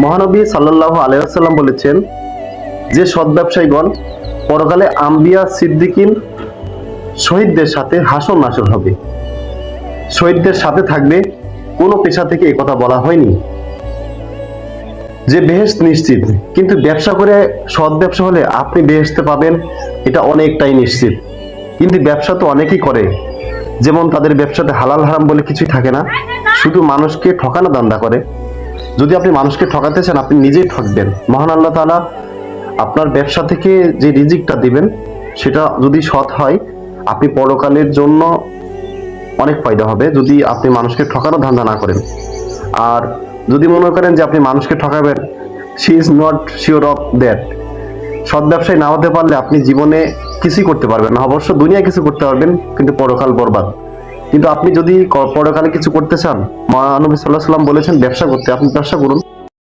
মহানবী সাল্লাল্লাহু আলাইহি ওয়াসাল্লাম বলেছেন যে সৎ ব্যবসায়ীগণ পরকালে আম্বিয়া সিদ্দিকিন শহীদদের সাথে হাসর নাসর হবে, শহীদদের সাথে থাকবে। কোনো পেশা থেকে এই কথা বলা হয়নি যে বেহেশত নিশ্চিত, কিন্তু ব্যবসা করে সৎ ব্যবসা হলে আপনি বেহেশতে পাবেন, এটা অনেকটাই নিশ্চিত। কিন্তু ব্যবসা তো অনেকেই করে, যেমন তাদের ব্যবসাতে হালাল হারাম বলে কিছুই থাকে না, শুধু মানুষকে ঠকানো ধান্দা করে। যদি আপনি মানুষকে ঠকাতে চান, আপনি নিজেই ঠকবেন। মহান আল্লাহ তাআলা আপনার ব্যবসা থেকে যে রিজিকটা দিবেন, সেটা যদি সৎ হয়, আপনি পরকালের জন্য অনেক ফায়দা হবে যদি আপনি মানুষকে ঠকানো ধান্দা না করেন। আর যদি মনে করেন যে আপনি মানুষকে ঠকাবেন, she is not sure of that, সৎ ব্যবসায়ী না হতে পারলে আপনি জীবনে কিছুই করতে পারবেন না। অবশ্য দুনিয়ায় কিছু করতে পারবেন, কিন্তু পরকাল বরবাদ। কিন্তু আপনি যদি পরকালে কিছু করতে চান, মহানবী সাল্লাল্লাহু আলাইহি ওয়াসাল্লাম বলেছেন ব্যবসা করতে, আপনি ব্যবসা করুন।